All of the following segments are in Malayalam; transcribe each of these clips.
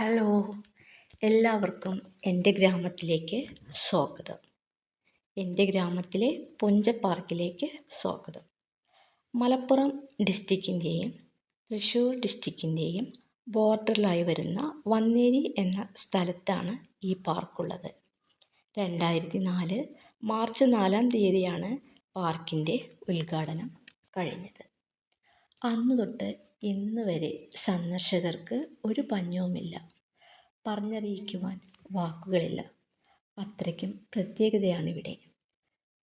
ഹലോ, എല്ലാവർക്കും എൻ്റെ ഗ്രാമത്തിലേക്ക് സ്വാഗതം. എൻ്റെ ഗ്രാമത്തിലെ പുഞ്ച പാർക്കിലേക്ക് സ്വാഗതം. മലപ്പുറം ഡിസ്ട്രിക്റ്റിൻ്റെയും തൃശ്ശൂർ ഡിസ്ട്രിക്റ്റിൻ്റെയും ബോർഡറിലായി വരുന്ന വന്നേരി എന്ന സ്ഥലത്താണ് ഈ പാർക്കുള്ളത്. 2004 മാർച്ച് 4-ാം തീയതിയാണ് പാർക്കിൻ്റെ ഉദ്ഘാടനം കഴിഞ്ഞത്. അന്നു തൊട്ട് ഇന്ന് വരെ സന്ദർശകർക്ക് ഒരു പഞ്ഞവുമില്ല. പറഞ്ഞറിയിക്കുവാൻ വാക്കുകളില്ല. അത്രയ്ക്കും പ്രത്യേകതയാണിവിടെ.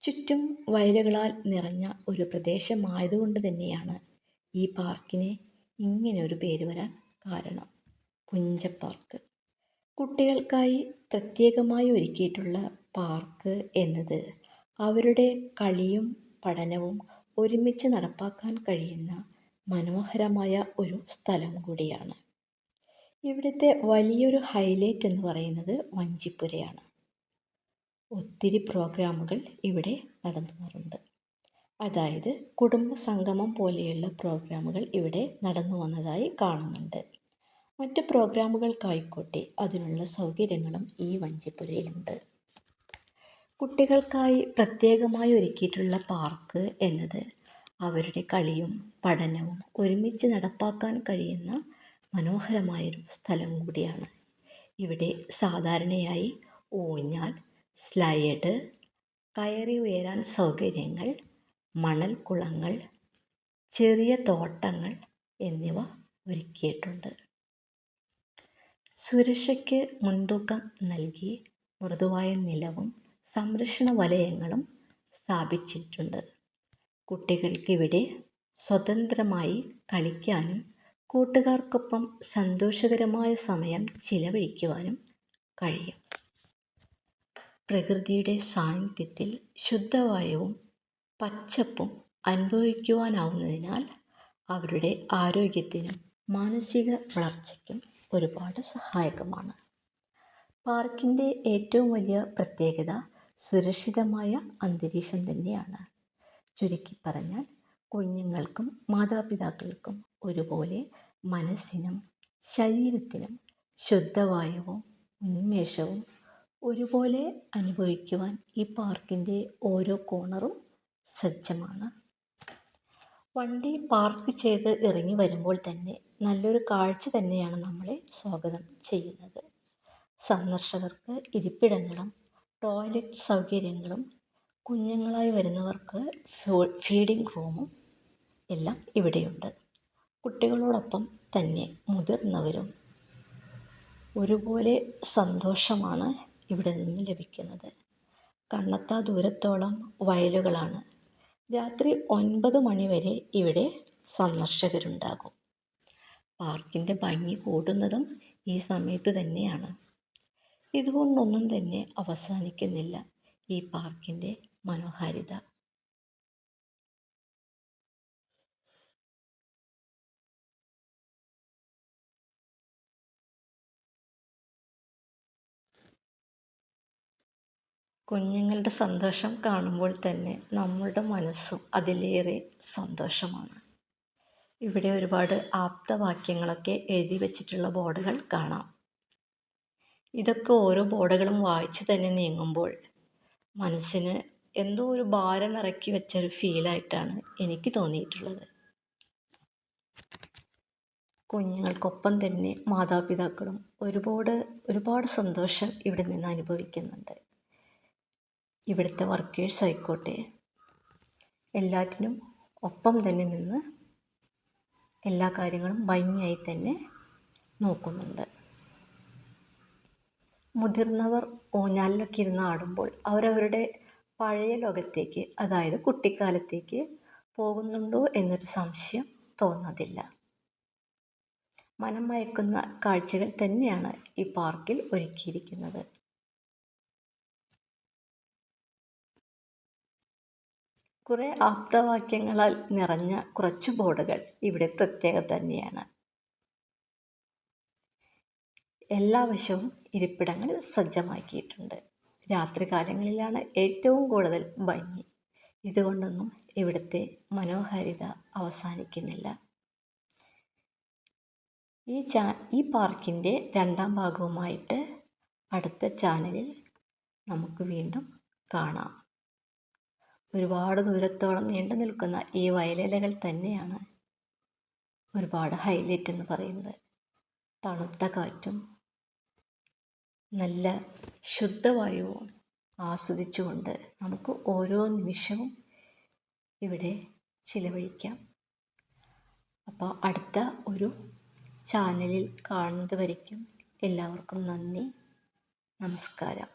ചുറ്റും വയലുകളാൽ നിറഞ്ഞ ഒരു പ്രദേശമായതുകൊണ്ട് തന്നെയാണ് ഈ പാർക്കിന് ഇങ്ങനെ ഒരു പേര് വരാൻ കാരണം. പുഞ്ച പാർക്ക്. കുട്ടികൾക്കായി പ്രത്യേകമായി ഒരുക്കിയിട്ടുള്ള പാർക്ക് എന്നത് അവരുടെ കളിയും പഠനവും ഒരുമിച്ച് നടപ്പാക്കാൻ കഴിയുന്ന മനോഹരമായ ഒരു സ്ഥലം കൂടിയാണ്. ഇവിടുത്തെ വലിയൊരു ഹൈലൈറ്റ് എന്ന് പറയുന്നത് വഞ്ചിപ്പുരയാണ്. ഒത്തിരി പ്രോഗ്രാമുകൾ ഇവിടെ നടത്തുന്നുണ്ട്. അതായത് കുടുംബസംഗമം പോലെയുള്ള പ്രോഗ്രാമുകൾ ഇവിടെ നടന്നു വന്നതായി കാണുന്നുണ്ട്. മറ്റ് പ്രോഗ്രാമുകൾക്കായിക്കോട്ടെ അതിനുള്ള സൗകര്യങ്ങളും ഈ വഞ്ചിപ്പുരയിലുണ്ട്. കുട്ടികൾക്കായി പ്രത്യേകമായി ഒരുക്കിയിട്ടുള്ള പാർക്ക് എന്നത് അവരുടെ കളിയും പഠനവും ഒരുമിച്ച് നടപ്പാക്കാൻ കഴിയുന്ന മനോഹരമായൊരു സ്ഥലം കൂടിയാണ്. ഇവിടെ സാധാരണയായി ഊഞ്ഞാൽ, സ്ലൈഡ്, കയറി ഉയരാൻ സൗകര്യങ്ങൾ, മണൽക്കുളങ്ങൾ, ചെറിയ തോട്ടങ്ങൾ എന്നിവ ഒരുക്കിയിട്ടുണ്ട്. സുരക്ഷയ്ക്ക് മുൻതൂക്കം നൽകി മൃദുവായ നിലവും സംരക്ഷണ വലയങ്ങളും സ്ഥാപിച്ചിട്ടുണ്ട്. കുട്ടികൾക്കിവിടെ സ്വതന്ത്രമായി കളിക്കാനും കൂട്ടുകാർക്കൊപ്പം സന്തോഷകരമായ സമയം ചിലവഴിക്കുവാനും കഴിയും. പ്രകൃതിയുടെ സാന്നിധ്യത്തിൽ ശുദ്ധവായുവും പച്ചപ്പും അനുഭവിക്കുവാനാവുന്നതിനാൽ അവരുടെ ആരോഗ്യത്തിനും മാനസിക വളർച്ചയ്ക്കും ഒരുപാട് സഹായകമാണ്. പാർക്കിൻ്റെ ഏറ്റവും വലിയ പ്രത്യേകത സുരക്ഷിതമായ അന്തരീക്ഷം തന്നെയാണ്. ചുരുക്കി പറഞ്ഞാൽ കുഞ്ഞുങ്ങൾക്കും മാതാപിതാക്കൾക്കും ഒരുപോലെ മനസ്സിനും ശരീരത്തിനും ശുദ്ധവായുവും ഉന്മേഷവും ഒരുപോലെ അനുഭവിക്കുവാൻ ഈ പാർക്കിൻ്റെ ഓരോ കോണറും സജ്ജമാണ്. വണ്ടി പാർക്ക് ചെയ്ത് ഇറങ്ങി വരുമ്പോൾ തന്നെ നല്ലൊരു കാഴ്ച തന്നെയാണ് നമ്മളെ സ്വാഗതം ചെയ്യുന്നത്. സന്ദർശകർക്ക് ഇരിപ്പിടങ്ങളും ടോയ്ലറ്റ് സൗകര്യങ്ങളും കുഞ്ഞുങ്ങളായി വരുന്നവർക്ക് ഫീഡിംഗ് റൂമും എല്ലാം ഇവിടെയുണ്ട്. കുട്ടികളോടൊപ്പം തന്നെ മുതിർന്നവരും ഒരുപോലെ സന്തോഷമാണ് ഇവിടെ നിന്ന് ലഭിക്കുന്നത്. കണ്ണെത്താ ദൂരത്തോളം വയലുകളാണ്. രാത്രി 9 മണി വരെ ഇവിടെ സന്ദർശകരുണ്ടാകും. പാർക്കിൻ്റെ ഭംഗി കൂടുന്നതും ഈ സമയത്ത് തന്നെയാണ്. ഇതുകൊണ്ടൊന്നും തന്നെ അവസാനിക്കുന്നില്ല ഈ പാർക്കിൻ്റെ മനോഹാരിത. കുഞ്ഞുങ്ങളുടെ സന്തോഷം കാണുമ്പോൾ തന്നെ നമ്മളുടെ മനസ്സും അതിലേറെ സന്തോഷമാണ്. ഇവിടെ ഒരുപാട് ആപ്തവാക്യങ്ങളൊക്കെ എഴുതി വച്ചിട്ടുള്ള ബോർഡുകൾ കാണാം. ഇതൊക്കെ ഓരോ ബോർഡുകളും വായിച്ച് തന്നെ നീങ്ങുമ്പോൾ മനസ്സിന് എന്തോ ഒരു ഭാരം ഇറക്കി വെച്ചൊരു ഫീലായിട്ടാണ് എനിക്ക് തോന്നിയിട്ടുള്ളത്. കുഞ്ഞുങ്ങൾക്കൊപ്പം തന്നെ മാതാപിതാക്കളും ഒരുപാട് സന്തോഷം ഇവിടെ നിന്ന് അനുഭവിക്കുന്നുണ്ട്. ഇവിടുത്തെ വർക്കേഴ്സ് ആയിക്കോട്ടെ എല്ലാറ്റിനും ഒപ്പം തന്നെ നിന്ന് എല്ലാ കാര്യങ്ങളും ഭംഗിയായി തന്നെ നോക്കുന്നുണ്ട്. മുതിർന്നവർ ഊഞ്ഞാലിലൊക്കെ ഇരുന്ന് ആടുമ്പോൾ അവരവരുടെ പഴയ ലോകത്തേക്ക്, അതായത് കുട്ടിക്കാലത്തേക്ക് പോകുന്നുണ്ടോ എന്നൊരു സംശയം തോന്നാതില്ല. മനം മയക്കുന്ന കാഴ്ചകൾ തന്നെയാണ് ഈ പാർക്കിൽ ഒരുക്കിയിരിക്കുന്നത്. കുറേ ആപ്തവാക്യങ്ങളാൽ നിറഞ്ഞ കുറച്ച് ബോർഡുകൾ ഇവിടെ പ്രത്യേകത തന്നെയാണ്. എല്ലാ വശവും ഇരിപ്പിടങ്ങൾ സജ്ജമാക്കിയിട്ടുണ്ട്. രാത്രികാലങ്ങളിലാണ് ഏറ്റവും കൂടുതൽ ഭംഗി. ഇതുകൊണ്ടൊന്നും ഇവിടുത്തെ മനോഹാരിത അവസാനിക്കുന്നില്ല. ഈ പാർക്കിൻ്റെ രണ്ടാം ഭാഗവുമായിട്ട് അടുത്ത ചാനലിൽ നമുക്ക് വീണ്ടും കാണാം. ഒരുപാട് ദൂരത്തോളം നീണ്ടു നിൽക്കുന്ന ഈ വയലിലകൾ തന്നെയാണ് ഒരുപാട് ഹൈലൈറ്റ് എന്ന് പറയുന്നത്. തണുത്ത കാറ്റും നല്ല ശുദ്ധവായുവും ആസ്വദിച്ചുകൊണ്ട് നമുക്ക് ഓരോ നിമിഷവും ഇവിടെ ചിലവഴിക്കാം. അപ്പോൾ അടുത്ത ഒരു ചാനലിൽ കാണുന്നത് വരയ്ക്കും എല്ലാവർക്കും നന്ദി, നമസ്കാരം.